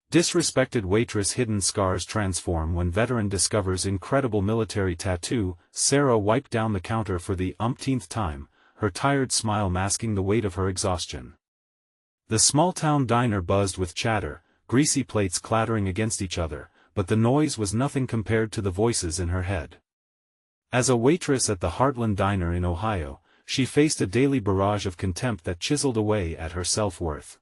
Disrespected waitress hidden scars transform when veteran discovers incredible military tattoo. Sarah wiped down the counter for the umpteenth time, her tired smile masking the weight of her exhaustion. The small-town diner buzzed with chatter, greasy plates clattering against each other, but the noise was nothing compared to the voices in her head. As a waitress at the Heartland Diner in Ohio, she faced a daily barrage of contempt that chiseled away at her self-worth.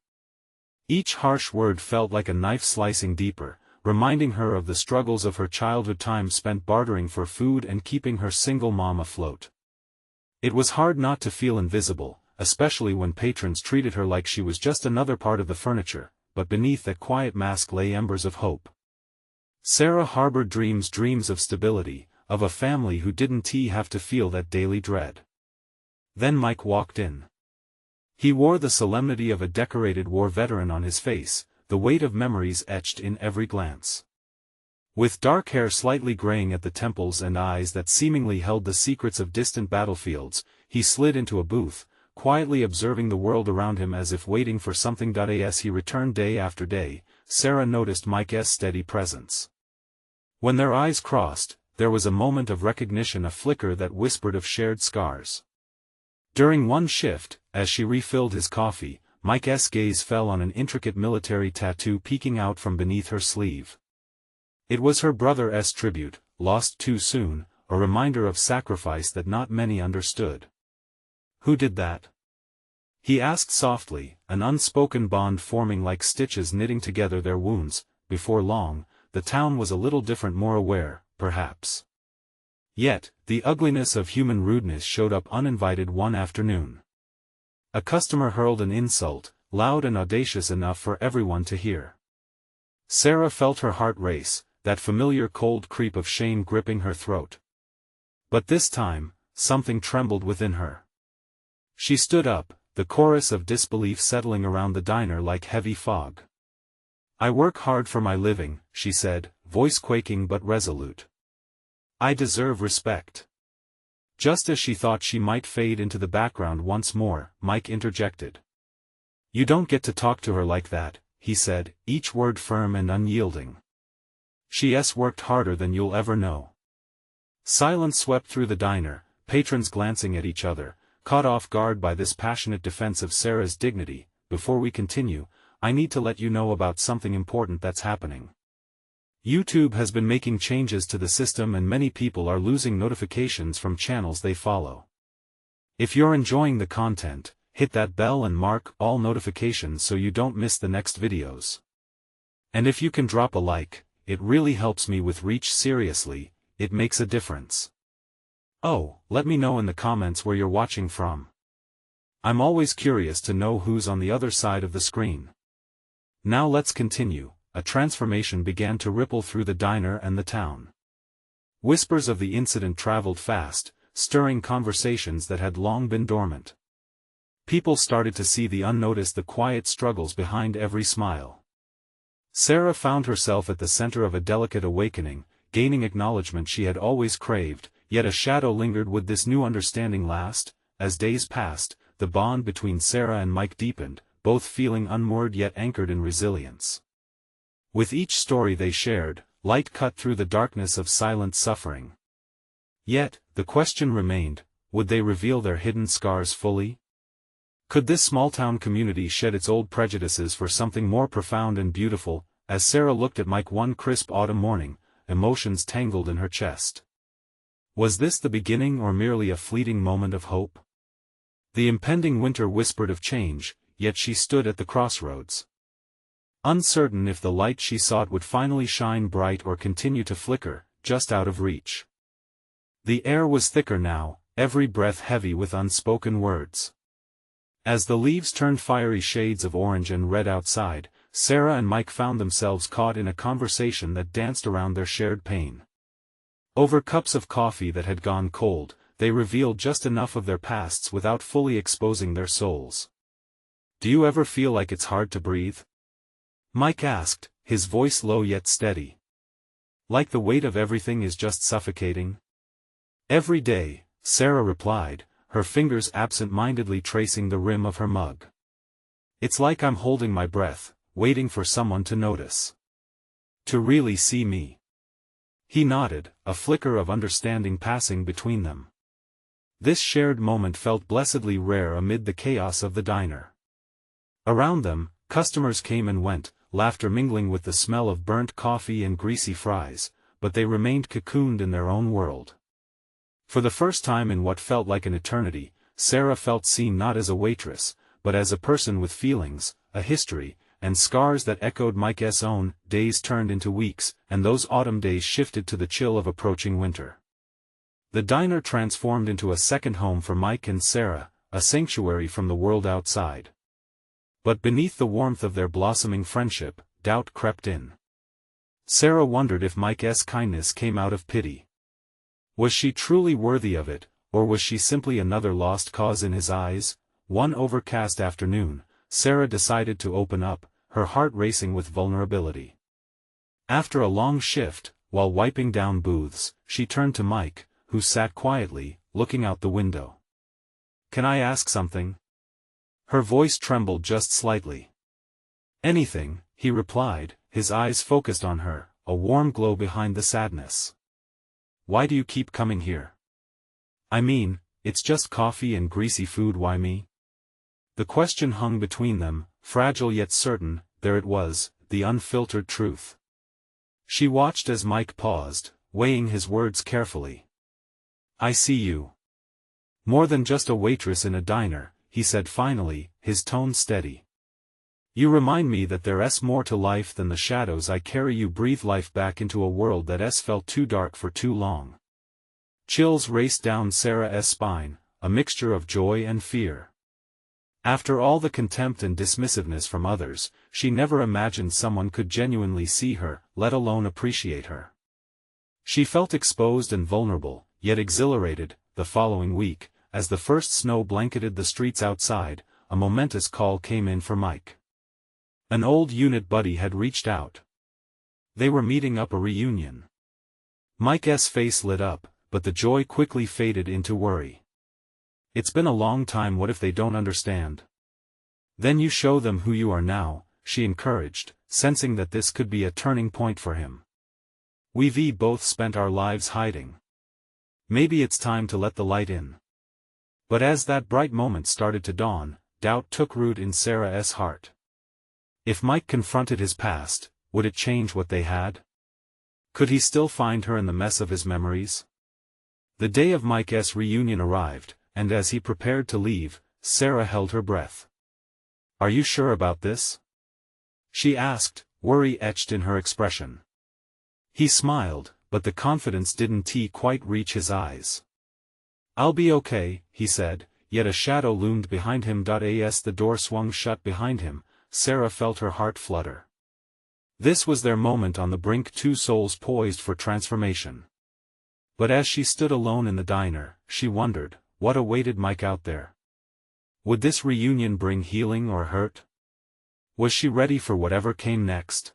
Each harsh word felt like a knife slicing deeper, reminding her of the struggles of her childhood time spent bartering for food and keeping her single mom afloat. It was hard not to feel invisible, especially when patrons treated her like she was just another part of the furniture, but beneath that quiet mask lay embers of hope. Sarah harbored dreams of stability, of a family who didn't have to feel that daily dread. Then Mike walked in. He wore the solemnity of a decorated war veteran on his face, the weight of memories etched in every glance. With dark hair slightly graying at the temples and eyes that seemingly held the secrets of distant battlefields, he slid into a booth, quietly observing the world around him as if waiting for something. As he returned day after day, Sarah noticed Mike's steady presence. When their eyes crossed, there was a moment of recognition, a flicker that whispered of shared scars. During one shift, as she refilled his coffee, Mike's gaze fell on an intricate military tattoo peeking out from beneath her sleeve. It was her brother's tribute, lost too soon, a reminder of sacrifice that not many understood. "Who did that?" he asked softly, an unspoken bond forming like stitches knitting together their wounds. Before long, the town was a little different, more aware, perhaps. Yet, the ugliness of human rudeness showed up uninvited one afternoon. A customer hurled an insult, loud and audacious enough for everyone to hear. Sarah felt her heart race, that familiar cold creep of shame gripping her throat. But this time, something trembled within her. She stood up, the chorus of disbelief settling around the diner like heavy fog. "I work hard for my living," she said, voice quaking but resolute. "I deserve respect." Just as she thought she might fade into the background once more, Mike interjected. "You don't get to talk to her like that," he said, each word firm and unyielding. "She's worked harder than you'll ever know." Silence swept through the diner, patrons glancing at each other, caught off guard by this passionate defense of Sarah's dignity. "Before we continue, I need to let you know about something important that's happening. YouTube has been making changes to the system and many people are losing notifications from channels they follow. If you're enjoying the content, hit that bell and mark all notifications so you don't miss the next videos. And if you can drop a like, it really helps me with reach. Seriously, it makes a difference. Oh, let me know in the comments where you're watching from. I'm always curious to know who's on the other side of the screen. Now let's continue. A transformation began to ripple through the diner and the town. Whispers of the incident traveled fast, stirring conversations that had long been dormant. People started to see the unnoticed, the quiet struggles behind every smile. Sarah found herself at the center of a delicate awakening, gaining acknowledgement she had always craved, yet a shadow lingered. Would this new understanding last? As days passed, the bond between Sarah and Mike deepened, both feeling unmoored yet anchored in resilience. With each story they shared, light cut through the darkness of silent suffering. Yet, the question remained, would they reveal their hidden scars fully? Could this small-town community shed its old prejudices for something more profound and beautiful? As Sarah looked at Mike one crisp autumn morning, emotions tangled in her chest. Was this the beginning or merely a fleeting moment of hope? The impending winter whispered of change, yet she stood at the crossroads. Uncertain if the light she sought would finally shine bright or continue to flicker, just out of reach. The air was thicker now, every breath heavy with unspoken words. As the leaves turned fiery shades of orange and red outside, Sarah and Mike found themselves caught in a conversation that danced around their shared pain. Over cups of coffee that had gone cold, they revealed just enough of their pasts without fully exposing their souls. "Do you ever feel like it's hard to breathe?" Mike asked, his voice low yet steady. "Like the weight of everything is just suffocating?" "Every day," Sarah replied, her fingers absent-mindedly tracing the rim of her mug. "It's like I'm holding my breath, waiting for someone to notice. To really see me. He nodded, a flicker of understanding passing between them. This shared moment felt blessedly rare amid the chaos of the diner. Around them, customers came and went, laughter mingling with the smell of burnt coffee and greasy fries, but they remained cocooned in their own world. For the first time in what felt like an eternity, Sarah felt seen not as a waitress, but as a person with feelings, a history, and scars that echoed Mike's own. Days turned into weeks, and those autumn days shifted to the chill of approaching winter. The diner transformed into a second home for Mike and Sarah, a sanctuary from the world outside. But beneath the warmth of their blossoming friendship, doubt crept in. Sarah wondered if Mike's kindness came out of pity. Was she truly worthy of it, or was she simply another lost cause in his eyes? One overcast afternoon, Sarah decided to open up, her heart racing with vulnerability. After a long shift, while wiping down booths, she turned to Mike, who sat quietly, looking out the window. "Can I ask something?" Her voice trembled just slightly. "Anything," he replied, his eyes focused on her, a warm glow behind the sadness. "Why do you keep coming here?" "I mean, it's just coffee and greasy food, why me?" The question hung between them, fragile yet certain. There it was, the unfiltered truth. She watched as Mike paused, weighing his words carefully. "I see you. More than just a waitress in a diner," he said finally, his tone steady. "You remind me that there's more to life than the shadows I carry. You breathe life back into a world that's felt too dark for too long." Chills raced down Sarah's spine, a mixture of joy and fear. After all the contempt and dismissiveness from others, she never imagined someone could genuinely see her, let alone appreciate her. She felt exposed and vulnerable, yet exhilarated. The following week, as the first snow blanketed the streets outside, a momentous call came in for Mike. An old unit buddy had reached out. They were meeting up a reunion. Mike's face lit up, but the joy quickly faded into worry. "It's been a long time. What if they don't understand?" "Then you show them who you are now," she encouraged, sensing that this could be a turning point for him. "We've both spent our lives hiding. Maybe it's time to let the light in." But as that bright moment started to dawn, doubt took root in Sarah's heart. If Mike confronted his past, would it change what they had? Could he still find her in the mess of his memories? The day of Mike's reunion arrived, and as he prepared to leave, Sarah held her breath. "Are you sure about this?" she asked, worry etched in her expression. He smiled, but the confidence didn't quite reach his eyes. "I'll be okay," he said, yet a shadow loomed behind him. As the door swung shut behind him, Sarah felt her heart flutter. This was their moment on the brink, two souls poised for transformation. But as she stood alone in the diner, she wondered, what awaited Mike out there? Would this reunion bring healing or hurt? Was she ready for whatever came next?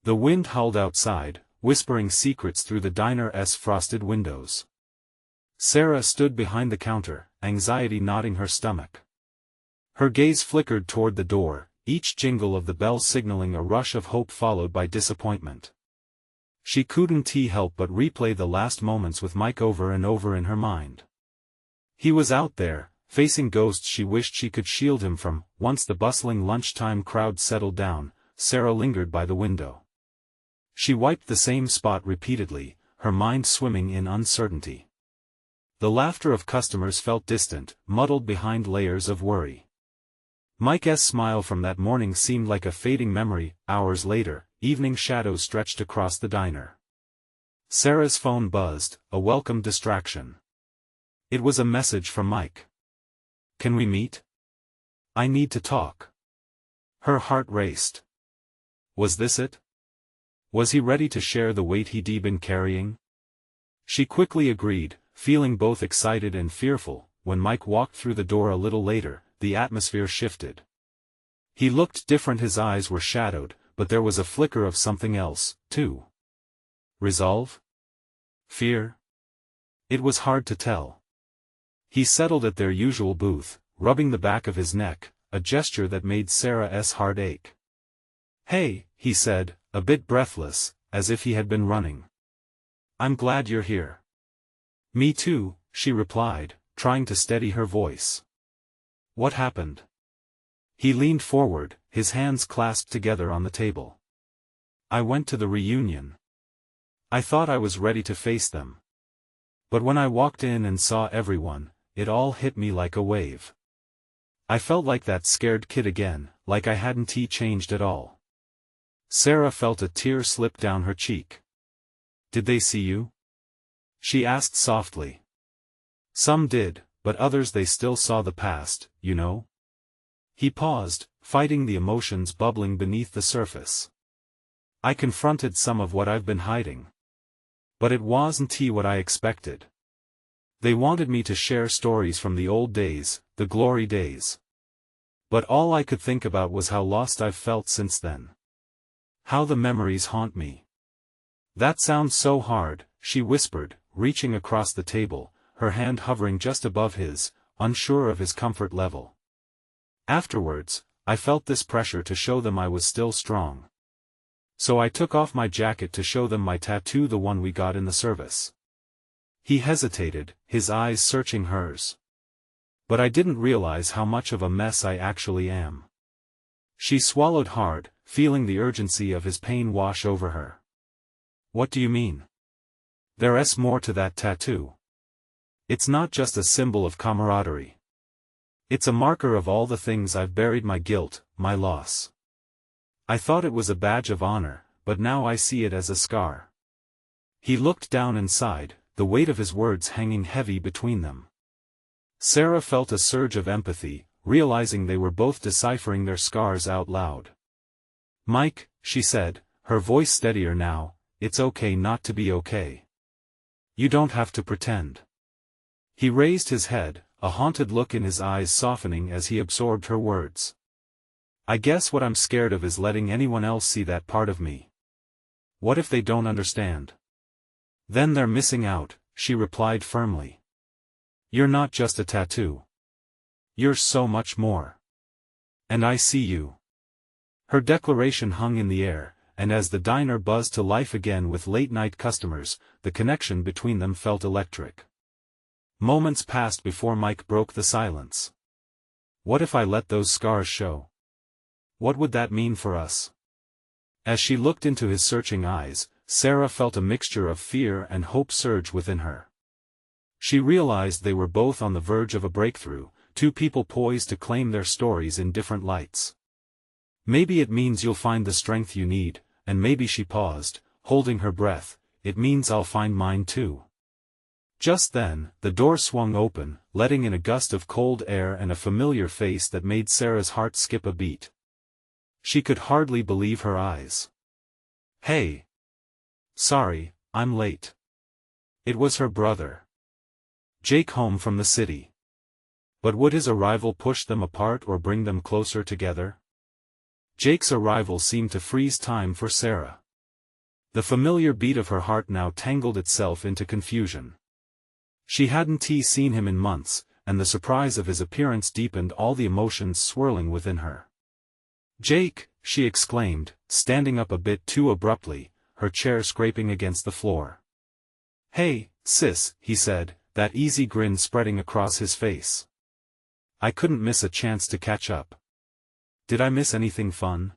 The wind howled outside, whispering secrets through the diner's frosted windows. Sarah stood behind the counter, anxiety knotting her stomach. Her gaze flickered toward the door, each jingle of the bell signaling a rush of hope followed by disappointment. She couldn't help but replay the last moments with Mike over and over in her mind. He was out there, facing ghosts she wished she could shield him from. Once the bustling lunchtime crowd settled down, Sarah lingered by the window. She wiped the same spot repeatedly, her mind swimming in uncertainty. The laughter of customers felt distant, muddled behind layers of worry. Mike's smile from that morning seemed like a fading memory. Hours later, evening shadows stretched across the diner. Sarah's phone buzzed, a welcome distraction. It was a message from Mike. "Can we meet? I need to talk." Her heart raced. Was this it? Was he ready to share the weight he'd been carrying? She quickly agreed, feeling both excited and fearful. When Mike walked through the door a little later, the atmosphere shifted. He looked different, his eyes were shadowed, but there was a flicker of something else, too. Resolve? Fear? It was hard to tell. He settled at their usual booth, rubbing the back of his neck, a gesture that made Sarah's heart ache. "Hey," he said, a bit breathless, as if he had been running. "I'm glad you're here." "Me too," she replied, trying to steady her voice. "What happened?" He leaned forward, his hands clasped together on the table. "I went to the reunion. I thought I was ready to face them. But when I walked in and saw everyone, it all hit me like a wave. I felt like that scared kid again, like I hadn't changed at all." Sarah felt a tear slip down her cheek. "Did they see you?" she asked softly. "Some did, but others they still saw the past, you know." He paused, fighting the emotions bubbling beneath the surface. "I confronted some of what I've been hiding. But it wasn't what I expected. They wanted me to share stories from the old days, the glory days. But all I could think about was how lost I've felt since then. How the memories haunt me." "That sounds so hard," she whispered, reaching across the table, her hand hovering just above his, unsure of his comfort level. "Afterwards, I felt this pressure to show them I was still strong. So I took off my jacket to show them my tattoo, the one we got in the service." He hesitated, his eyes searching hers. "But I didn't realize how much of a mess I actually am." She swallowed hard, feeling the urgency of his pain wash over her. "What do you mean?" "There's more to that tattoo. It's not just a symbol of camaraderie. It's a marker of all the things I've buried, my guilt, my loss. I thought it was a badge of honor, but now I see it as a scar." He looked down and sighed, the weight of his words hanging heavy between them. Sarah felt a surge of empathy, realizing they were both deciphering their scars out loud. "Mike," she said, her voice steadier now, "it's okay not to be okay. You don't have to pretend." He raised his head, a haunted look in his eyes softening as he absorbed her words. "I guess what I'm scared of is letting anyone else see that part of me. What if they don't understand?" "Then they're missing out," she replied firmly. "You're not just a tattoo. You're so much more. And I see you." Her declaration hung in the air, and as the diner buzzed to life again with late-night customers, the connection between them felt electric. Moments passed before Mike broke the silence. "What if I let those scars show? What would that mean for us?" As she looked into his searching eyes, Sarah felt a mixture of fear and hope surge within her. She realized they were both on the verge of a breakthrough, two people poised to claim their stories in different lights. "Maybe it means you'll find the strength you need," and maybe, she paused, holding her breath, "it means I'll find mine too." Just then, the door swung open, letting in a gust of cold air and a familiar face that made Sarah's heart skip a beat. She could hardly believe her eyes. "Hey! Sorry, I'm late." It was her brother. Jake, home from the city. But would his arrival push them apart or bring them closer together? Jake's arrival seemed to freeze time for Sarah. The familiar beat of her heart now tangled itself into confusion. She hadn't seen him in months, and the surprise of his appearance deepened all the emotions swirling within her. "Jake," she exclaimed, standing up a bit too abruptly, her chair scraping against the floor. "Hey, sis," he said, that easy grin spreading across his face. "I couldn't miss a chance to catch up. Did I miss anything fun?"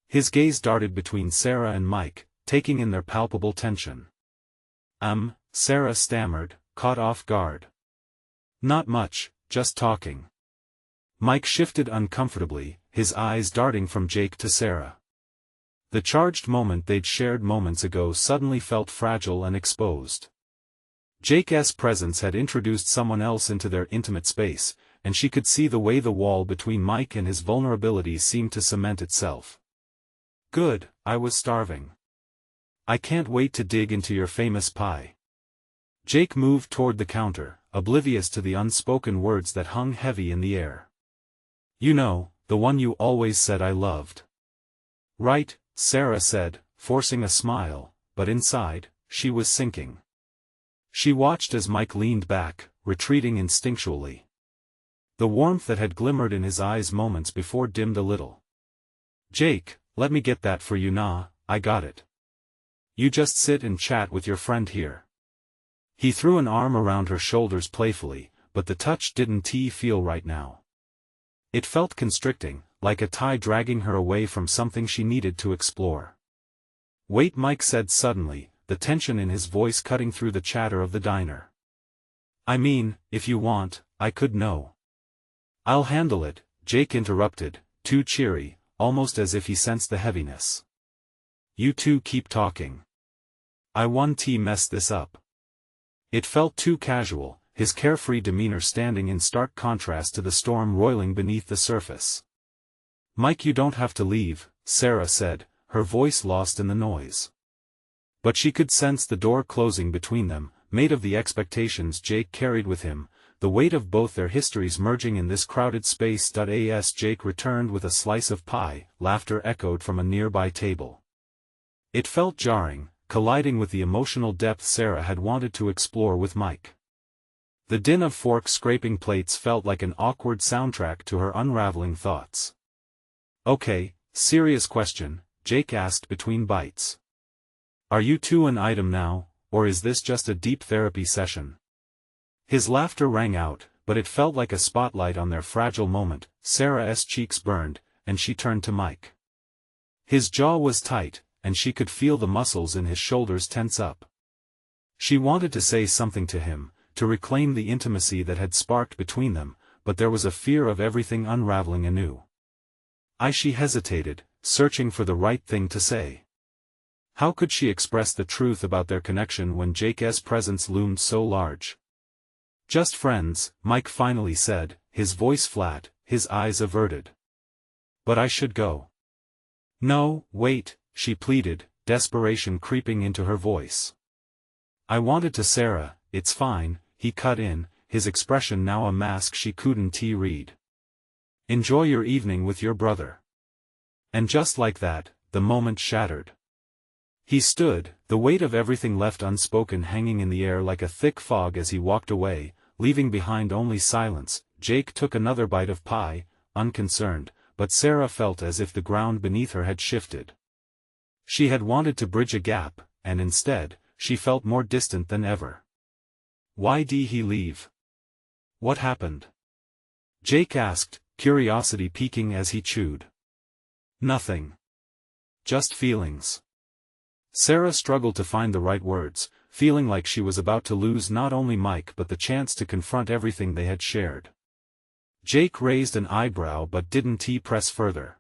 His gaze darted between Sarah and Mike, taking in their palpable tension. Sarah stammered, caught off guard. "Not much, just talking." Mike shifted uncomfortably, his eyes darting from Jake to Sarah. The charged moment they'd shared moments ago suddenly felt fragile and exposed. Jake's presence had introduced someone else into their intimate space, and she could see the way the wall between Mike and his vulnerability seemed to cement itself. "Good, I was starving. I can't wait to dig into your famous pie." Jake moved toward the counter, oblivious to the unspoken words that hung heavy in the air. "You know, the one you always said I loved." "Right," Sarah said, forcing a smile, but inside, she was sinking. She watched as Mike leaned back, retreating instinctually. The warmth that had glimmered in his eyes moments before dimmed a little. "Jake, Let me get that for you. Nah, I got it. You just sit and chat with your friend here. He threw an arm around her shoulders playfully, but the touch didn't feel right now. It felt constricting, like a tie dragging her away from something she needed to explore. Wait, Mike said suddenly, the tension in his voice cutting through the chatter of the diner. I mean, if you want, I could. No. I'll handle it, Jake interrupted, too cheery, almost as if he sensed the heaviness. You two keep talking. I want to mess this up. It felt too casual, his carefree demeanor standing in stark contrast to the storm roiling beneath the surface. Mike, you don't have to leave, Sarah said, her voice lost in the noise. But she could sense the door closing between them, made of the expectations Jake carried with him, the weight of both their histories merging in this crowded space. As Jake returned with a slice of pie, laughter echoed from a nearby table. It felt jarring, colliding with the emotional depth Sarah had wanted to explore with Mike. The din of forks scraping plates felt like an awkward soundtrack to her unraveling thoughts. Okay, serious question, Jake asked between bites. Are you two an item now, or is this just a deep therapy session? His laughter rang out, but it felt like a spotlight on their fragile moment. Sarah's cheeks burned, and she turned to Mike. His jaw was tight, and she could feel the muscles in his shoulders tense up. She wanted to say something to him, to reclaim the intimacy that had sparked between them, but there was a fear of everything unraveling anew. She hesitated, searching for the right thing to say. How could she express the truth about their connection when Jake's presence loomed so large? Just friends, Mike finally said, his voice flat, his eyes averted. But I should go. No, wait, she pleaded, desperation creeping into her voice. I wanted to. Sarah, it's fine, he cut in, his expression now a mask she couldn't read. Enjoy your evening with your brother. And just like that, the moment shattered. He stood, the weight of everything left unspoken hanging in the air like a thick fog as he walked away, leaving behind only silence. Jake took another bite of pie, unconcerned, but Sarah felt as if the ground beneath her had shifted. She had wanted to bridge a gap, and instead, she felt more distant than ever. Why did he leave? What happened? Jake asked, curiosity peaking as he chewed. Nothing. Just feelings. Sarah struggled to find the right words, feeling like she was about to lose not only Mike but the chance to confront everything they had shared. Jake raised an eyebrow but didn't press further.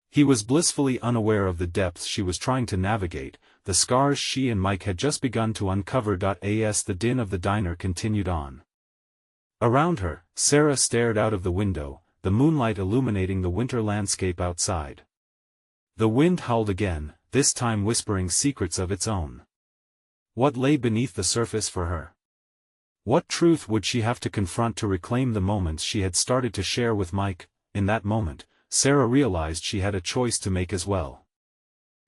He was blissfully unaware of the depths she was trying to navigate, the scars she and Mike had just begun to uncover. As the din of the diner continued on. Around her, Sarah stared out of the window, the moonlight illuminating the winter landscape outside. The wind howled again, this time whispering secrets of its own. What lay beneath the surface for her? What truth would she have to confront to reclaim the moments she had started to share with Mike? In that moment, Sarah realized she had a choice to make as well.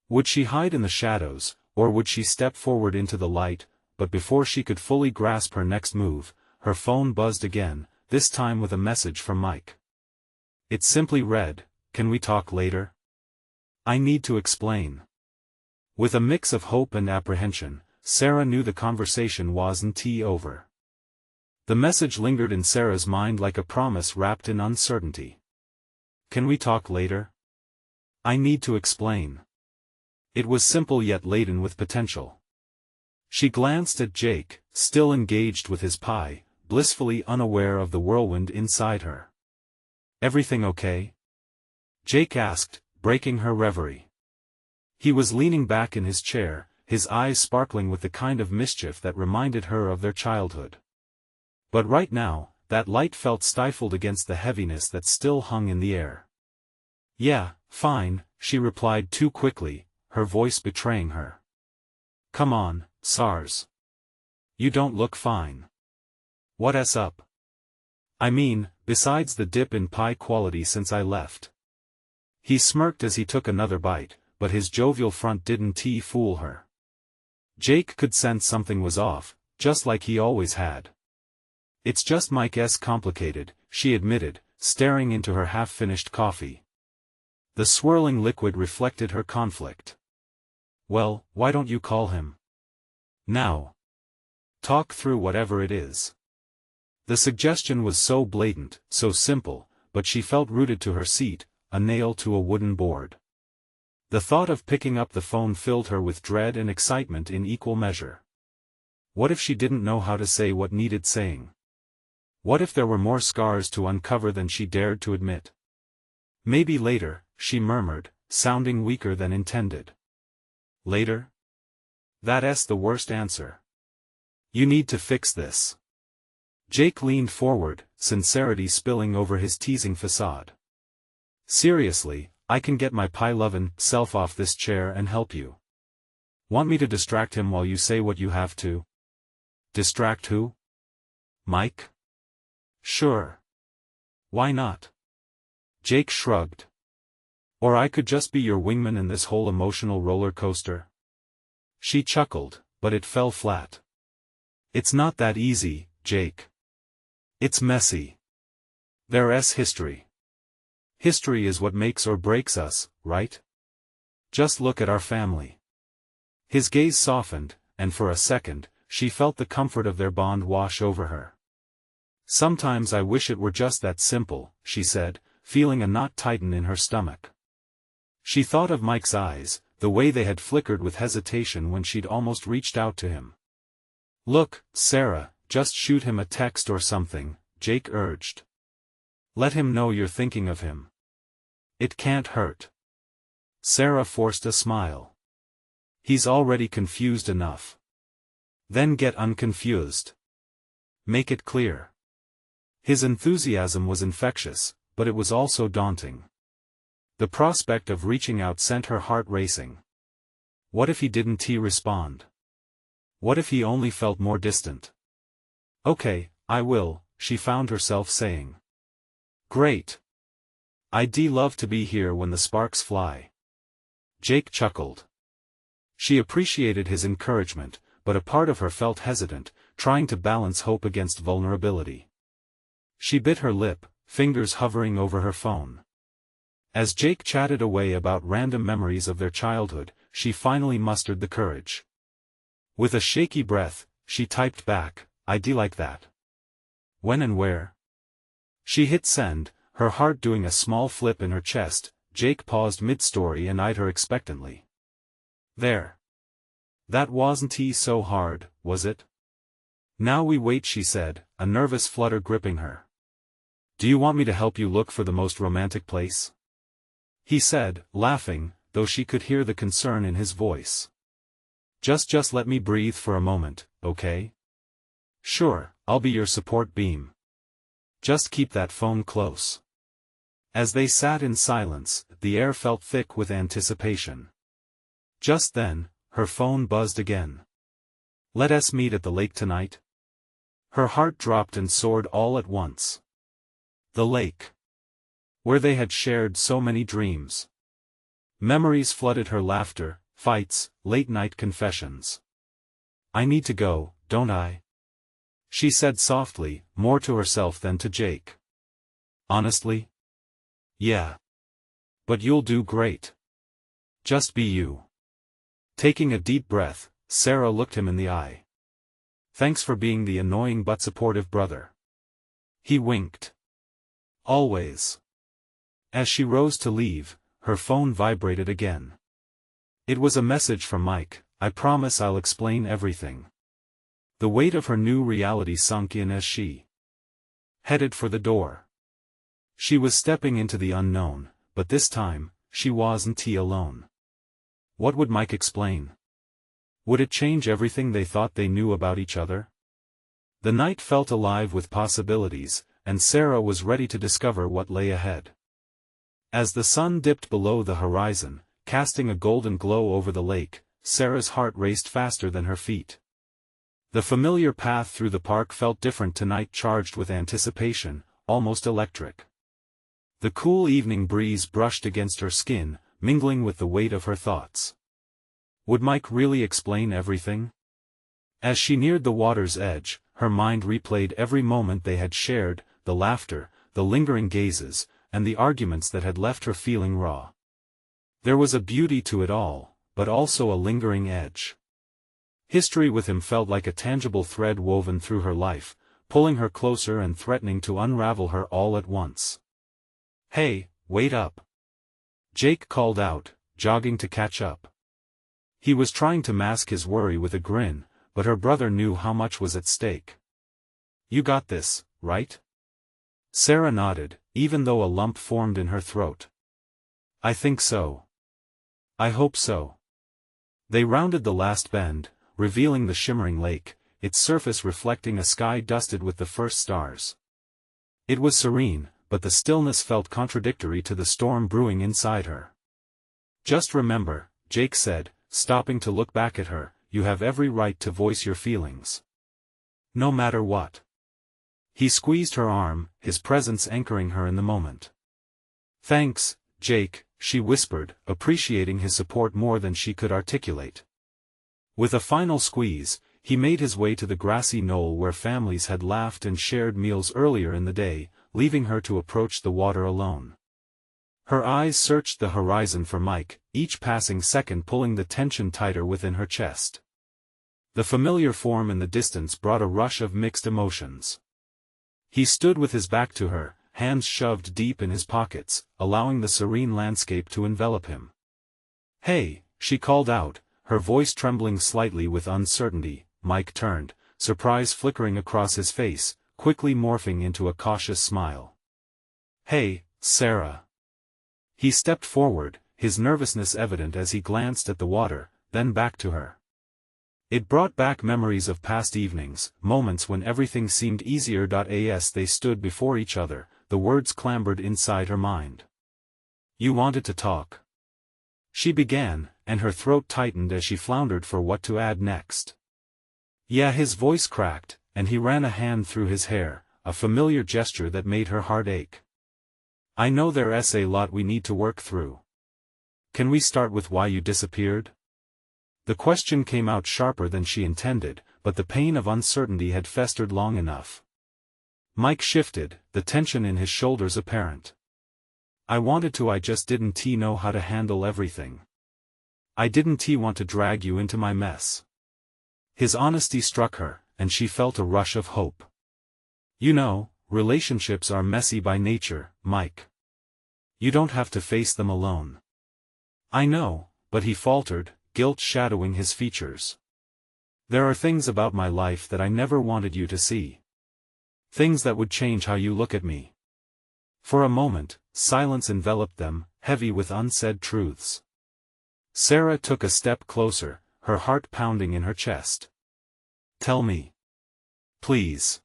Would she hide in the shadows, or would she step forward into the light? But before she could fully grasp her next move, her phone buzzed again, this time with a message from Mike. It simply read, "Can we talk later? I need to explain." With a mix of hope and apprehension, Sarah knew the conversation wasn't over. The message lingered in Sarah's mind like a promise wrapped in uncertainty. Can we talk later? I need to explain. It was simple yet laden with potential. She glanced at Jake, still engaged with his pie, blissfully unaware of the whirlwind inside her. Everything okay? Jake asked, breaking her reverie. He was leaning back in his chair, his eyes sparkling with the kind of mischief that reminded her of their childhood. But right now, that light felt stifled against the heaviness that still hung in the air. Yeah, fine, she replied too quickly, her voice betraying her. Come on, Sars. You don't look fine. What's up? I mean, besides the dip in pie quality since I left. He smirked as he took another bite, but his jovial front didn't fool her. Jake could sense something was off, just like he always had. It's just Mike's complicated, she admitted, staring into her half-finished coffee. The swirling liquid reflected her conflict. Well, why don't you call him now? Talk through whatever it is. The suggestion was so blatant, so simple, but she felt rooted to her seat, a nail to a wooden board. The thought of picking up the phone filled her with dread and excitement in equal measure. What if she didn't know how to say what needed saying? What if there were more scars to uncover than she dared to admit? Maybe later, she murmured, sounding weaker than intended. Later? That's the worst answer. You need to fix this. Jake leaned forward, sincerity spilling over his teasing facade. Seriously, I can get my pie-lovin' self off this chair and help you. Want me to distract him while you say what you have to? Distract who? Mike? Sure. Why not? Jake shrugged. Or I could just be your wingman in this whole emotional roller coaster. She chuckled, but it fell flat. It's not that easy, Jake. It's messy. There's history. History is what makes or breaks us, right? Just look at our family. His gaze softened, and for a second, she felt the comfort of their bond wash over her. Sometimes I wish it were just that simple, she said, feeling a knot tighten in her stomach. She thought of Mike's eyes, the way they had flickered with hesitation when she'd almost reached out to him. Look, Sarah, just shoot him a text or something, Jake urged. Let him know you're thinking of him. It can't hurt. Sarah forced a smile. He's already confused enough. Then get unconfused. Make it clear. His enthusiasm was infectious, but it was also daunting. The prospect of reaching out sent her heart racing. What if he didn't respond? What if he only felt more distant? Okay, I will, she found herself saying. Great. I'd love to be here when the sparks fly. Jake chuckled. She appreciated his encouragement, but a part of her felt hesitant, trying to balance hope against vulnerability. She bit her lip, fingers hovering over her phone. As Jake chatted away about random memories of their childhood, she finally mustered the courage. With a shaky breath, she typed back, I'd like that. When and where? She hit send, her heart doing a small flip in her chest. Jake paused mid-story and eyed her expectantly. There. That wasn't so hard, was it? Now we wait, she said, a nervous flutter gripping her. Do you want me to help you look for the most romantic place? He said, laughing, though she could hear the concern in his voice. Just let me breathe for a moment, okay? Sure, I'll be your support beam. Just keep that phone close. As they sat in silence, the air felt thick with anticipation. Just then, her phone buzzed again. Let us meet at the lake tonight? Her heart dropped and soared all at once. The lake. Where they had shared so many dreams. Memories flooded her: laughter, fights, late-night confessions. I need to go, don't I? She said softly, more to herself than to Jake. Honestly? Yeah. But you'll do great. Just be you. Taking a deep breath, Sarah looked him in the eye. Thanks for being the annoying but supportive brother. He winked. Always. As she rose to leave, her phone vibrated again. It was a message from Mike. I promise I'll explain everything. The weight of her new reality sunk in as she headed for the door. She was stepping into the unknown, but this time, she wasn't alone. What would Mike explain? Would it change everything they thought they knew about each other? The night felt alive with possibilities, and Sarah was ready to discover what lay ahead. As the sun dipped below the horizon, casting a golden glow over the lake, Sarah's heart raced faster than her feet. The familiar path through the park felt different tonight, charged with anticipation, almost electric. The cool evening breeze brushed against her skin, mingling with the weight of her thoughts. Would Mike really explain everything? As she neared the water's edge, her mind replayed every moment they had shared, the laughter, the lingering gazes, and the arguments that had left her feeling raw. There was a beauty to it all, but also a lingering edge. History with him felt like a tangible thread woven through her life, pulling her closer and threatening to unravel her all at once. "Hey, wait up!" Jake called out, jogging to catch up. He was trying to mask his worry with a grin, but her brother knew how much was at stake. "You got this, right?" Sarah nodded, even though a lump formed in her throat. "I think so. I hope so." They rounded the last bend, revealing the shimmering lake, its surface reflecting a sky dusted with the first stars. It was serene, but the stillness felt contradictory to the storm brewing inside her. "Just remember," Jake said, stopping to look back at her, "you have every right to voice your feelings. No matter what." He squeezed her arm, his presence anchoring her in the moment. "Thanks, Jake," she whispered, appreciating his support more than she could articulate. With a final squeeze, he made his way to the grassy knoll where families had laughed and shared meals earlier in the day, leaving her to approach the water alone. Her eyes searched the horizon for Mike, each passing second pulling the tension tighter within her chest. The familiar form in the distance brought a rush of mixed emotions. He stood with his back to her, hands shoved deep in his pockets, allowing the serene landscape to envelop him. "Hey," she called out, her voice trembling slightly with uncertainty. Mike turned, surprise flickering across his face, quickly morphing into a cautious smile. "Hey, Sarah." He stepped forward, his nervousness evident as he glanced at the water, then back to her. It brought back memories of past evenings, moments when everything seemed easier. As they stood before each other, the words clambered inside her mind. "You wanted to talk," she began, and her throat tightened as she floundered for what to add next. "Yeah." His voice cracked, and he ran a hand through his hair, a familiar gesture that made her heart ache. "I know there's a lot we need to work through. Can we start with why you disappeared?" The question came out sharper than she intended, but the pain of uncertainty had festered long enough. Mike shifted, the tension in his shoulders apparent. "I wanted to, I just didn't know how to handle everything. I didn't want to drag you into my mess." His honesty struck her, and she felt a rush of hope. "You know, relationships are messy by nature, Mike. You don't have to face them alone." "I know," but he faltered, guilt shadowing his features. "There are things about my life that I never wanted you to see. Things that would change how you look at me." For a moment, silence enveloped them, heavy with unsaid truths. Sarah took a step closer, her heart pounding in her chest. "Tell me. Please."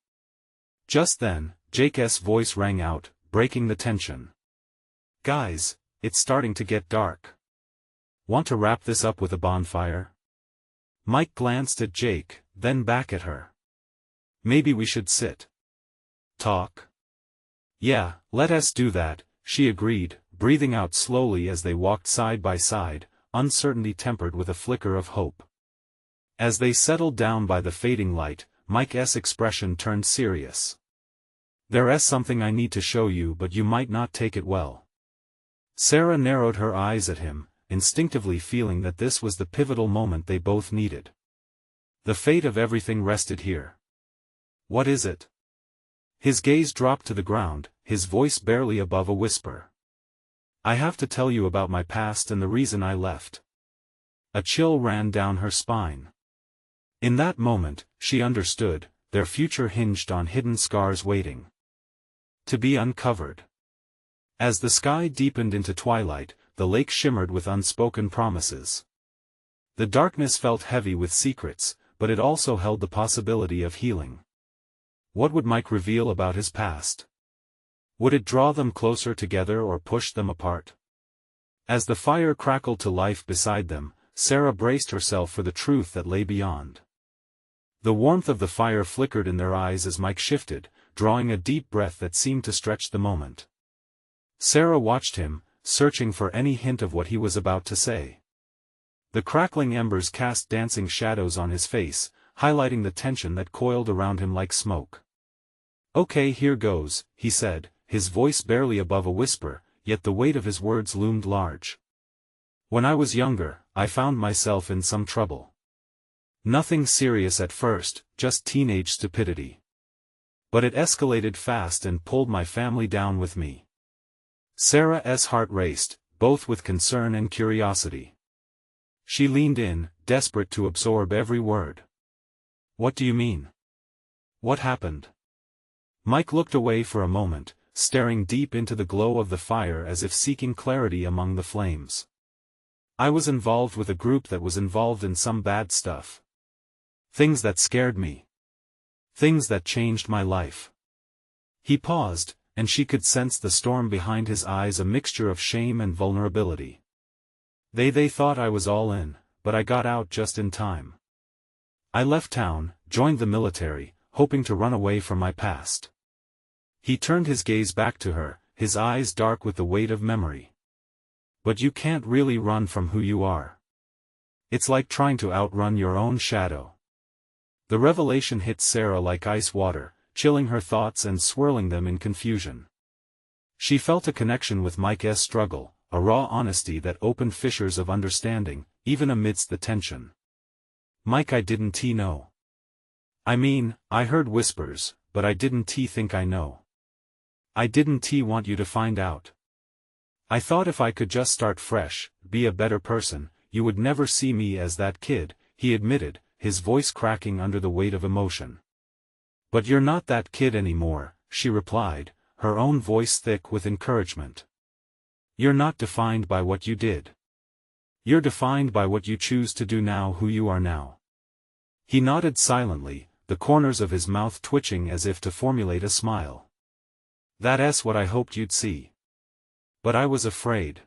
Just then, Jake's voice rang out, breaking the tension. "Guys, it's starting to get dark. Want to wrap this up with a bonfire?" Mike glanced at Jake, then back at her. "Maybe we should sit. Talk?" "Yeah, let us do that," she agreed, breathing out slowly as they walked side by side, uncertainty tempered with a flicker of hope. As they settled down by the fading light, Mike's expression turned serious. "There's something I need to show you, but you might not take it well." Sarah narrowed her eyes at him, instinctively feeling that this was the pivotal moment they both needed. The fate of everything rested here. "What is it?" His gaze dropped to the ground, his voice barely above a whisper. "I have to tell you about my past and the reason I left." A chill ran down her spine. In that moment, she understood, their future hinged on hidden scars waiting to be uncovered. As the sky deepened into twilight, the lake shimmered with unspoken promises. The darkness felt heavy with secrets, but it also held the possibility of healing. What would Mike reveal about his past? Would it draw them closer together or push them apart? As the fire crackled to life beside them, Sarah braced herself for the truth that lay beyond. The warmth of the fire flickered in their eyes as Mike shifted, drawing a deep breath that seemed to stretch the moment. Sarah watched him, searching for any hint of what he was about to say. The crackling embers cast dancing shadows on his face, highlighting the tension that coiled around him like smoke. "Okay, here goes," he said, his voice barely above a whisper, yet the weight of his words loomed large. When I was younger, I found myself in some trouble. Nothing serious at first, just teenage stupidity. But it escalated fast and pulled my family down with me. Sarah's heart raced, both with concern and curiosity. She leaned in, desperate to absorb every word. What do you mean? What happened? Mike looked away for a moment, staring deep into the glow of the fire as if seeking clarity among the flames. I was involved with a group that was involved in some bad stuff. Things that scared me. Things that changed my life. He paused, and she could sense the storm behind his eyes, a mixture of shame and vulnerability. They thought I was all in, but I got out just in time. I left town, joined the military, hoping to run away from my past. He turned his gaze back to her, his eyes dark with the weight of memory. But you can't really run from who you are. It's like trying to outrun your own shadow. The revelation hit Sarah like ice water, chilling her thoughts and swirling them in confusion. She felt a connection with Mike's struggle, a raw honesty that opened fissures of understanding, even amidst the tension. Mike, I didn't know. I mean, I heard whispers, but I didn't think I know. I didn't want you to find out. I thought if I could just start fresh, be a better person, you would never see me as that kid, he admitted, his voice cracking under the weight of emotion. But you're not that kid anymore, she replied, her own voice thick with encouragement. You're not defined by what you did. You're defined by what you choose to do now, who you are now. He nodded silently, the corners of his mouth twitching as if to formulate a smile. That's what I hoped you'd see. But I was afraid.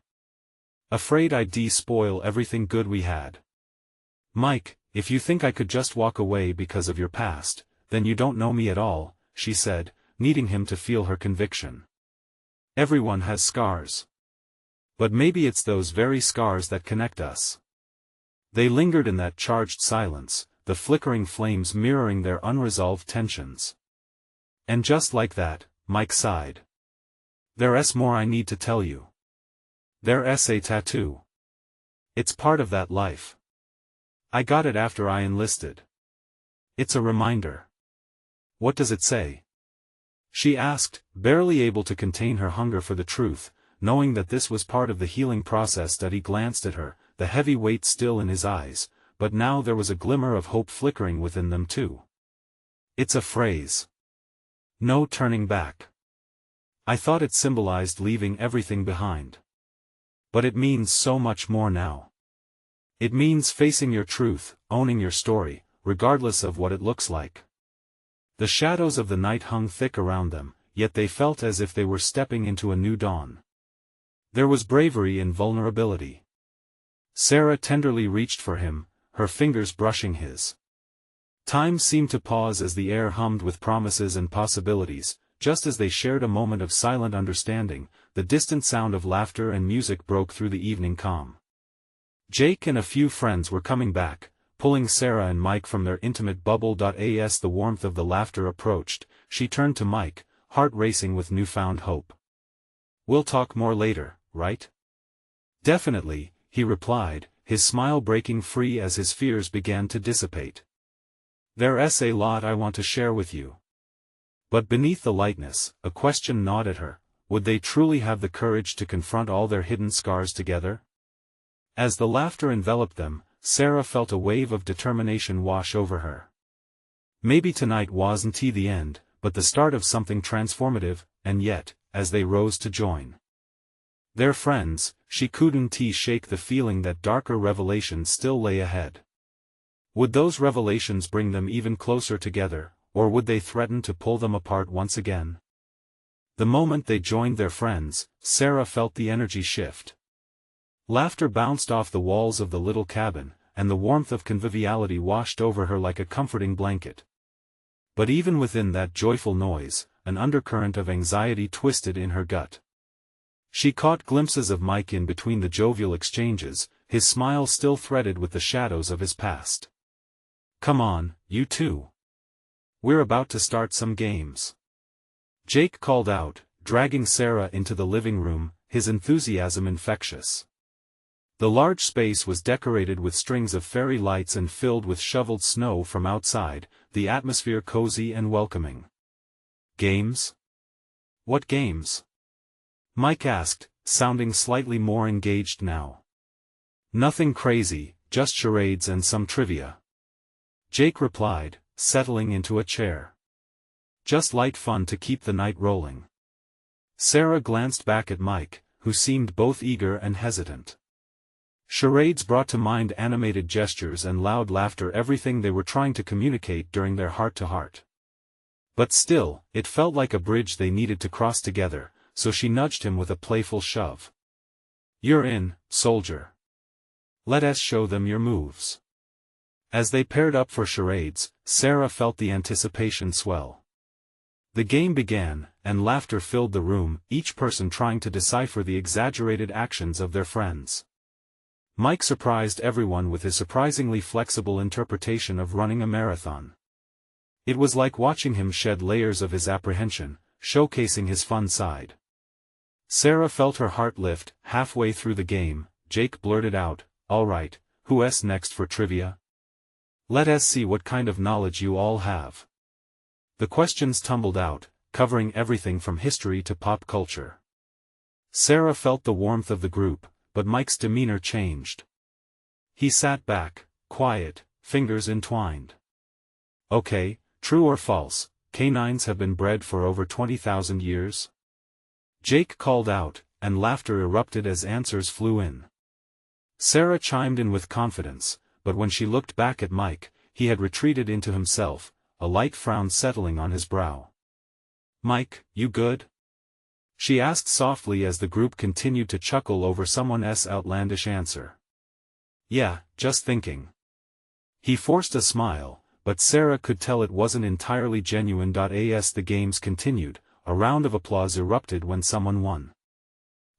Afraid I'd spoil everything good we had. Mike, if you think I could just walk away because of your past, then you don't know me at all, she said, needing him to feel her conviction. Everyone has scars. But maybe it's those very scars that connect us. They lingered in that charged silence, the flickering flames mirroring their unresolved tensions. And just like that, Mike sighed. There's more I need to tell you. There's a tattoo. It's part of that life. I got it after I enlisted. It's a reminder. What does it say? She asked, barely able to contain her hunger for the truth, knowing that this was part of the healing process. That he glanced at her, the heavy weight still in his eyes, but now there was a glimmer of hope flickering within them too. It's a phrase. No turning back. I thought it symbolized leaving everything behind. But it means so much more now. It means facing your truth, owning your story, regardless of what it looks like. The shadows of the night hung thick around them, yet they felt as if they were stepping into a new dawn. There was bravery in vulnerability. Sarah tenderly reached for him, her fingers brushing his. Time seemed to pause as the air hummed with promises and possibilities. Just as they shared a moment of silent understanding, the distant sound of laughter and music broke through the evening calm. Jake and a few friends were coming back, pulling Sarah and Mike from their intimate bubble. As the warmth of the laughter approached, she turned to Mike, heart racing with newfound hope. We'll talk more later, right? Definitely, he replied, his smile breaking free as his fears began to dissipate. There's a lot I want to share with you. But beneath the lightness, a question gnawed at her: would they truly have the courage to confront all their hidden scars together? As the laughter enveloped them, Sarah felt a wave of determination wash over her. Maybe tonight wasn't the end, but the start of something transformative, and yet, as they rose to join their friends, she couldn't shake the feeling that darker revelations still lay ahead. Would those revelations bring them even closer together, or would they threaten to pull them apart once again? The moment they joined their friends, Sarah felt the energy shift. Laughter bounced off the walls of the little cabin, and the warmth of conviviality washed over her like a comforting blanket. But even within that joyful noise, an undercurrent of anxiety twisted in her gut. She caught glimpses of Mike in between the jovial exchanges, his smile still threaded with the shadows of his past. Come on, you two. We're about to start some games. Jake called out, dragging Sarah into the living room, his enthusiasm infectious. The large space was decorated with strings of fairy lights and filled with shoveled snow from outside, the atmosphere cozy and welcoming. Games? What games? Mike asked, sounding slightly more engaged now. Nothing crazy, just charades and some trivia. Jake replied, settling into a chair. Just light fun to keep the night rolling. Sarah glanced back at Mike, who seemed both eager and hesitant. Charades brought to mind animated gestures and loud laughter, everything they were trying to communicate during their heart-to-heart. But still, it felt like a bridge they needed to cross together, so she nudged him with a playful shove. "You're in, soldier. Let us show them your moves." As they paired up for charades, Sarah felt the anticipation swell. The game began, and laughter filled the room, each person trying to decipher the exaggerated actions of their friends. Mike surprised everyone with his surprisingly flexible interpretation of running a marathon. It was like watching him shed layers of his apprehension, showcasing his fun side. Sarah felt her heart lift. Halfway through the game, Jake blurted out, "All right, who's next for trivia? Let us see what kind of knowledge you all have." The questions tumbled out, covering everything from history to pop culture. Sarah felt the warmth of the group, but Mike's demeanor changed. He sat back, quiet, fingers entwined. "Okay, true or false, canines have been bred for over 20,000 years?" Jake called out, and laughter erupted as answers flew in. Sarah chimed in with confidence, but when she looked back at Mike, he had retreated into himself, a light frown settling on his brow. "Mike, you good?" she asked softly as the group continued to chuckle over someone's outlandish answer. "Yeah, just thinking." He forced a smile, but Sarah could tell it wasn't entirely genuine. As the games continued, a round of applause erupted when someone won.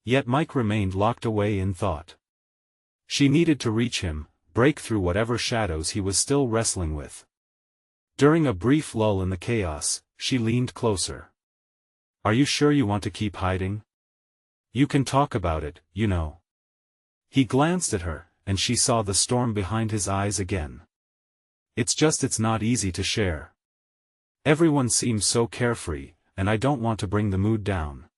Yet Mike remained locked away in thought. She needed to reach him, break through whatever shadows he was still wrestling with. During a brief lull in the chaos, she leaned closer. "Are you sure you want to keep hiding? You can talk about it, you know." He glanced at her, and she saw the storm behind his eyes again. It's not easy to share. Everyone seems so carefree, and I don't want to bring the mood down."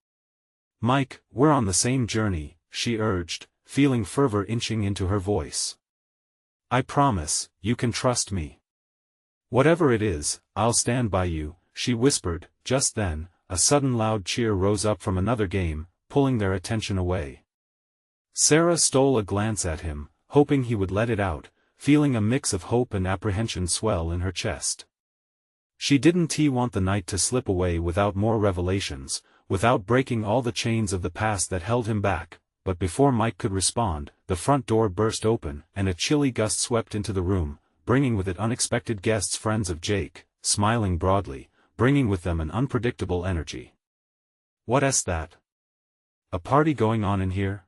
"Mike, we're on the same journey," she urged, feeling fervor inching into her voice. "I promise, you can trust me. Whatever it is, I'll stand by you," she whispered. Just then, a sudden loud cheer rose up from another game, pulling their attention away. Sarah stole a glance at him, hoping he would let it out, feeling a mix of hope and apprehension swell in her chest. She didn't want the night to slip away without more revelations, without breaking all the chains of the past that held him back, but before Mike could respond, the front door burst open, and a chilly gust swept into the room, bringing with it unexpected guests, friends of Jake, smiling broadly, bringing with them an unpredictable energy. "What's that? A party going on in here?"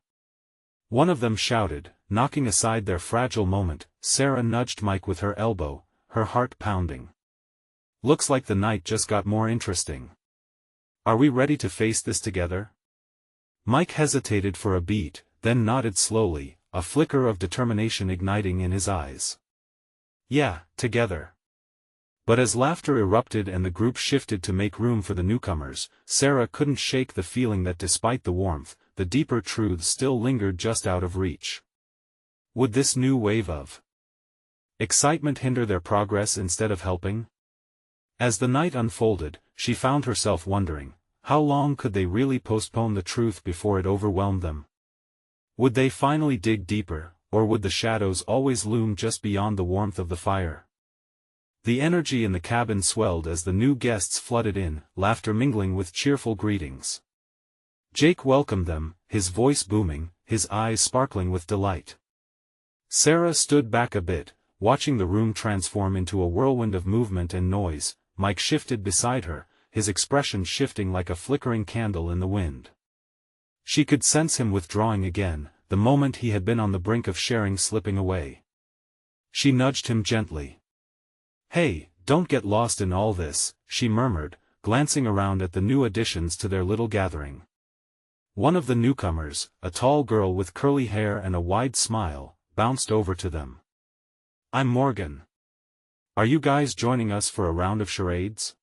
one of them shouted, knocking aside their fragile moment. Sarah nudged Mike with her elbow, her heart pounding. "Looks like the night just got more interesting. Are we ready to face this together?" Mike hesitated for a beat, then nodded slowly, a flicker of determination igniting in his eyes. "Yeah, together." But as laughter erupted and the group shifted to make room for the newcomers, Sarah couldn't shake the feeling that despite the warmth, the deeper truths still lingered just out of reach. Would this new wave of excitement hinder their progress instead of helping? As the night unfolded, she found herself wondering, how long could they really postpone the truth before it overwhelmed them? Would they finally dig deeper, or would the shadows always loom just beyond the warmth of the fire? The energy in the cabin swelled as the new guests flooded in, laughter mingling with cheerful greetings. Jake welcomed them, his voice booming, his eyes sparkling with delight. Sarah stood back a bit, watching the room transform into a whirlwind of movement and noise. Mike shifted beside her, his expression shifting like a flickering candle in the wind. She could sense him withdrawing again, the moment he had been on the brink of sharing slipping away. She nudged him gently. "Hey, don't get lost in all this," she murmured, glancing around at the new additions to their little gathering. One of the newcomers, a tall girl with curly hair and a wide smile, bounced over to them. "I'm Morgan. Are you guys joining us for a round of charades?"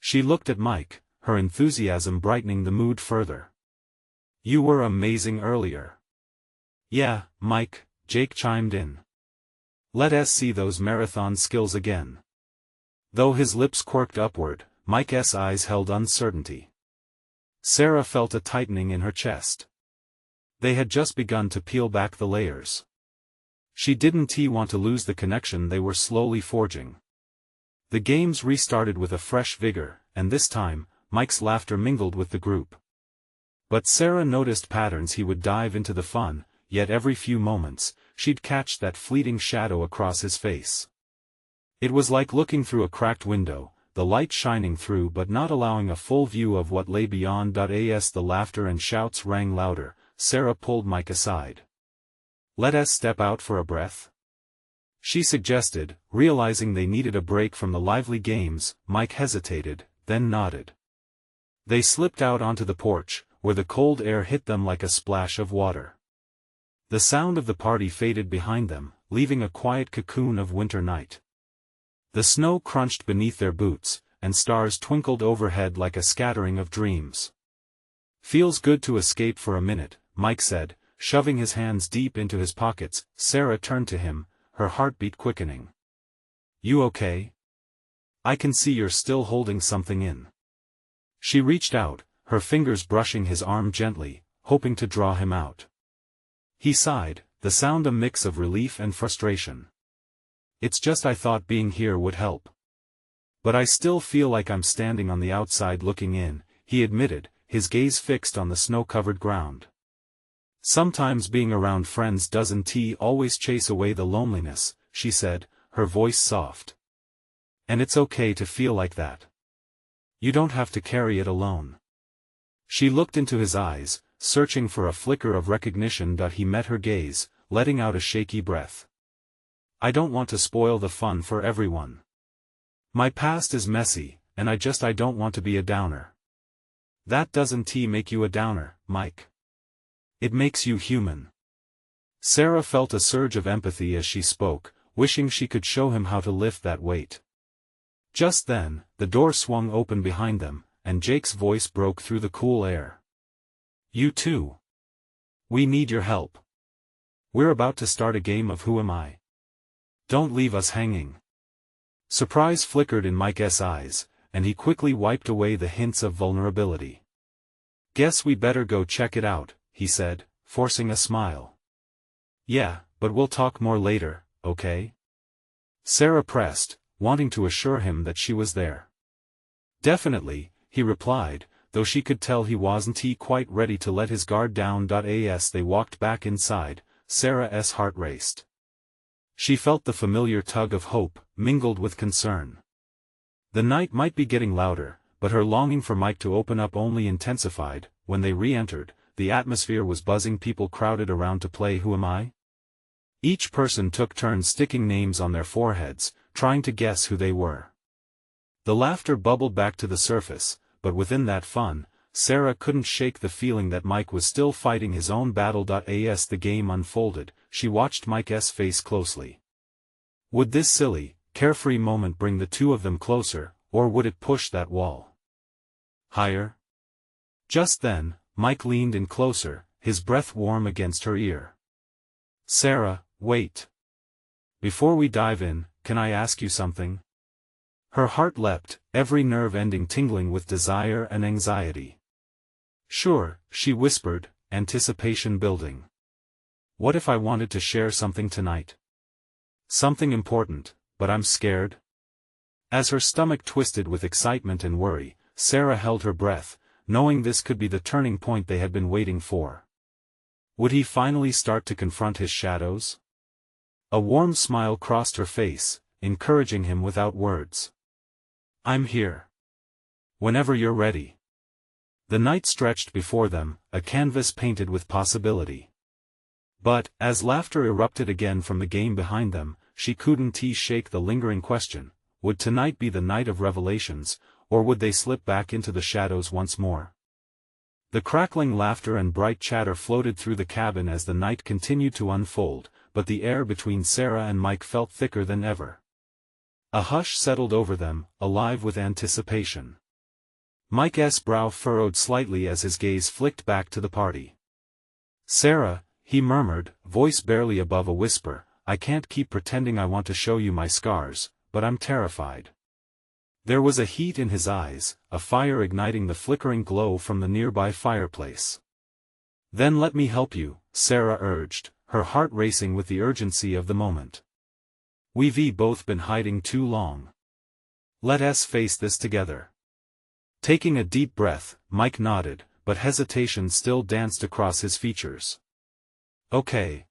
She looked at Mike, her enthusiasm brightening the mood further. "You were amazing earlier." "Yeah, Mike," Jake chimed in. "Let us see those marathon skills again." Though his lips quirked upward, Mike's eyes held uncertainty. Sarah felt a tightening in her chest. They had just begun to peel back the layers. She didn't want to lose the connection they were slowly forging. The games restarted with a fresh vigor, and this time, Mike's laughter mingled with the group. But Sarah noticed patterns. He would dive into the fun, yet every few moments, she'd catch that fleeting shadow across his face. It was like looking through a cracked window, the light shining through but not allowing a full view of what lay beyond. As the laughter and shouts rang louder, Sarah pulled Mike aside. "Let us step out for a breath?" she suggested, realizing they needed a break from the lively games. Mike hesitated, then nodded. They slipped out onto the porch, where the cold air hit them like a splash of water. The sound of the party faded behind them, leaving a quiet cocoon of winter night. The snow crunched beneath their boots, and stars twinkled overhead like a scattering of dreams. "Feels good to escape for a minute," Mike said, shoving his hands deep into his pockets. Sarah turned to him, her heartbeat quickening. "You okay? I can see you're still holding something in." She reached out, her fingers brushing his arm gently, hoping to draw him out. He sighed, the sound a mix of relief and frustration. "It's just I thought being here would help. But I still feel like I'm standing on the outside looking in," he admitted, his gaze fixed on the snow-covered ground. "Sometimes being around friends doesn't always chase away the loneliness," she said, her voice soft. "And it's okay to feel like that. You don't have to carry it alone." She looked into his eyes, searching for a flicker of recognition. He met her gaze, letting out a shaky breath. "I don't want to spoil the fun for everyone. My past is messy, and I don't want to be a downer." "That doesn't make you a downer, Mike. It makes you human." Sarah felt a surge of empathy as she spoke, wishing she could show him how to lift that weight. Just then, the door swung open behind them, and Jake's voice broke through the cool air. "You two. We need your help. We're about to start a game of Who Am I? Don't leave us hanging." Surprise flickered in Mike's eyes, and he quickly wiped away the hints of vulnerability. "Guess we better go check it out," he said, forcing a smile. "Yeah, but we'll talk more later, okay?" Sarah pressed, wanting to assure him that she was there. "Definitely," he replied, though she could tell he wasn't quite ready to let his guard down. As they walked back inside, Sarah's heart raced. She felt the familiar tug of hope, mingled with concern. The night might be getting louder, but her longing for Mike to open up only intensified. When they re-entered, the atmosphere was buzzing. People crowded around to play Who Am I? Each person took turns sticking names on their foreheads, trying to guess who they were. The laughter bubbled back to the surface, but within that fun, Sarah couldn't shake the feeling that Mike was still fighting his own battle. As the game unfolded, she watched Mike's face closely. Would this silly, carefree moment bring the two of them closer, or would it push that wall higher? Just then, Mike leaned in closer, his breath warm against her ear. "Sarah, wait. Before we dive in, can I ask you something?" Her heart leapt, every nerve ending tingling with desire and anxiety. "Sure," she whispered, anticipation building. "What if I wanted to share something tonight? Something important, but I'm scared?" As her stomach twisted with excitement and worry, Sarah held her breath, knowing this could be the turning point they had been waiting for. Would he finally start to confront his shadows? A warm smile crossed her face, encouraging him without words. "I'm here. Whenever you're ready." The night stretched before them, a canvas painted with possibility. But, as laughter erupted again from the game behind them, she couldn't shake the lingering question: would tonight be the night of revelations, or would they slip back into the shadows once more? The crackling laughter and bright chatter floated through the cabin as the night continued to unfold, but the air between Sarah and Mike felt thicker than ever. A hush settled over them, alive with anticipation. Mike's brow furrowed slightly as his gaze flicked back to the party. "Sarah," he murmured, voice barely above a whisper, "I can't keep pretending I want to show you my scars, but I'm terrified." There was a heat in his eyes, a fire igniting the flickering glow from the nearby fireplace. "Then let me help you," Sarah urged, her heart racing with the urgency of the moment. "We've both been hiding too long. Let us face this together." Taking a deep breath, Mike nodded, but hesitation still danced across his features. "Okay.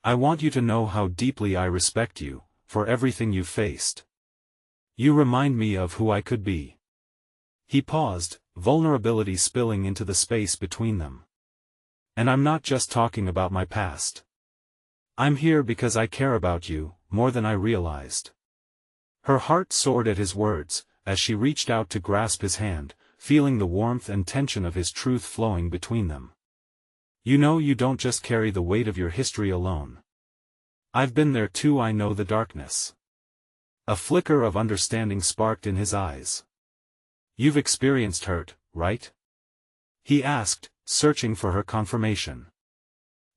I want you to know how deeply I respect you, for everything you've faced. You remind me of who I could be." He paused, vulnerability spilling into the space between them. "And I'm not just talking about my past. I'm here because I care about you, more than I realized." Her heart soared at his words, as she reached out to grasp his hand, feeling the warmth and tension of his truth flowing between them. "You know you don't just carry the weight of your history alone. I've been there too. I know the darkness." A flicker of understanding sparked in his eyes. "You've experienced hurt, right?" he asked, searching for her confirmation.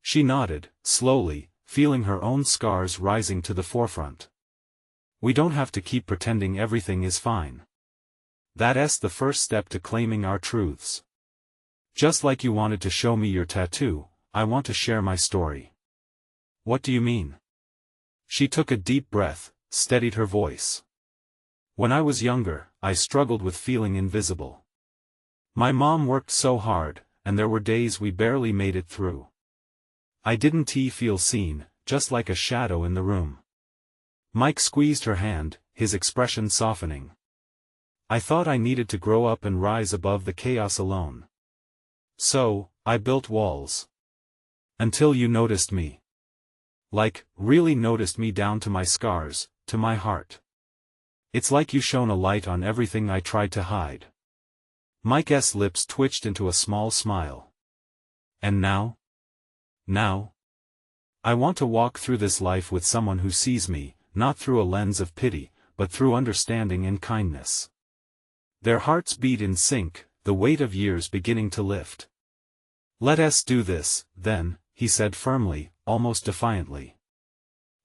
She nodded, slowly, feeling her own scars rising to the forefront. "We don't have to keep pretending everything is fine. That's the first step to claiming our truths. Just like you wanted to show me your tattoo, I want to share my story." "What do you mean?" She took a deep breath, steadied her voice. "When I was younger, I struggled with feeling invisible. My mom worked so hard, and there were days we barely made it through. I didn't feel seen, just like a shadow in the room." Mike squeezed her hand, his expression softening. "I thought I needed to grow up and rise above the chaos alone. So, I built walls. Until you noticed me. Like, really noticed me down to my scars, to my heart. It's like you shone a light on everything I tried to hide." Mike's lips twitched into a small smile. "And now? Now? I want to walk through this life with someone who sees me, not through a lens of pity, but through understanding and kindness." Their hearts beat in sync, the weight of years beginning to lift. "Let us do this, then," he said firmly, almost defiantly.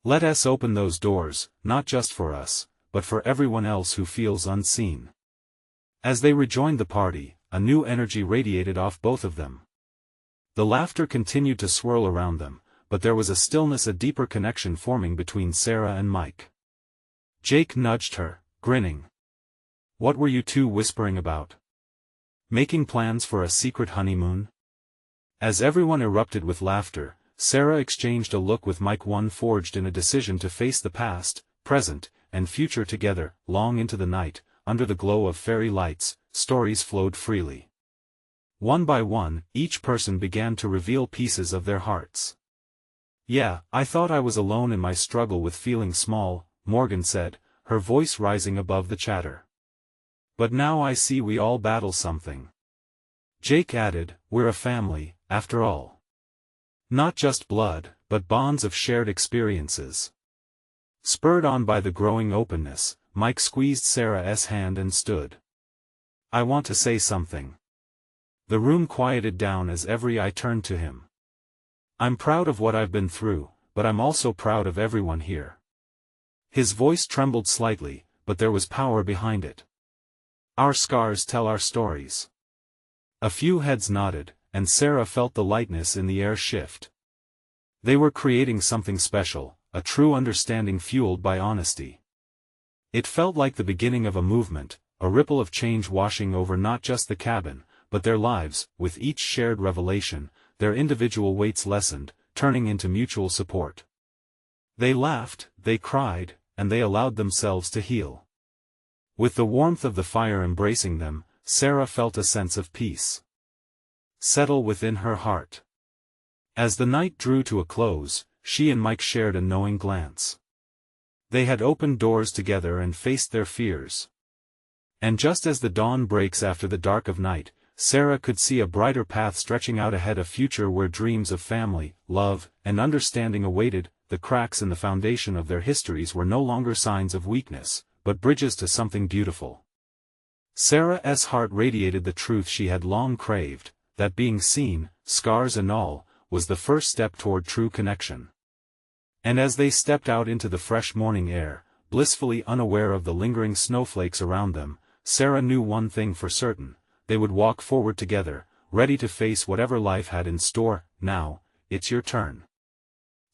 "Let us open those doors, not just for us, but for everyone else who feels unseen." As they rejoined the party, a new energy radiated off both of them. The laughter continued to swirl around them, but there was a stillness, a deeper connection forming between Sarah and Mike. Jake nudged her, grinning. "What were you two whispering about? Making plans for a secret honeymoon?" As everyone erupted with laughter, Sarah exchanged a look with Mike, one forged in a decision to face the past, present, and future together. Long into the night, under the glow of fairy lights, stories flowed freely. One by one, each person began to reveal pieces of their hearts. "Yeah, I thought I was alone in my struggle with feeling small," Morgan said, her voice rising above the chatter. "But now I see we all battle something." Jake added, "We're a family, after all. Not just blood, but bonds of shared experiences." Spurred on by the growing openness, Mike squeezed Sarah's hand and stood. "I want to say something." The room quieted down as every eye turned to him. "I'm proud of what I've been through, but I'm also proud of everyone here." His voice trembled slightly, but there was power behind it. "Our scars tell our stories." A few heads nodded, and Sarah felt the lightness in the air shift. They were creating something special, a true understanding fueled by honesty. It felt like the beginning of a movement, a ripple of change washing over not just the cabin, but their lives. With each shared revelation, their individual weights lessened, turning into mutual support. They laughed, they cried, and they allowed themselves to heal. With the warmth of the fire embracing them, Sarah felt a sense of peace settle within her heart. As the night drew to a close, she and Mike shared a knowing glance. They had opened doors together and faced their fears. And just as the dawn breaks after the dark of night, Sarah could see a brighter path stretching out ahead, a future where dreams of family, love, and understanding awaited. The cracks in the foundation of their histories were no longer signs of weakness, but bridges to something beautiful. Sarah's heart radiated the truth she had long craved, that being seen, scars and all, was the first step toward true connection. And as they stepped out into the fresh morning air, blissfully unaware of the lingering snowflakes around them, Sarah knew one thing for certain: they would walk forward together, ready to face whatever life had in store. Now, it's your turn.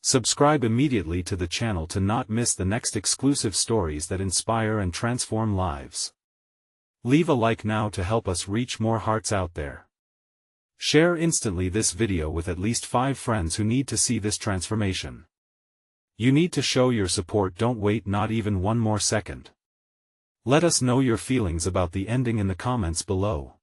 Subscribe immediately to the channel to not miss the next exclusive stories that inspire and transform lives. Leave a like now to help us reach more hearts out there. Share instantly this video with at least 5 friends who need to see this transformation. You need to show your support. Don't wait not even one more second. Let us know your feelings about the ending in the comments below.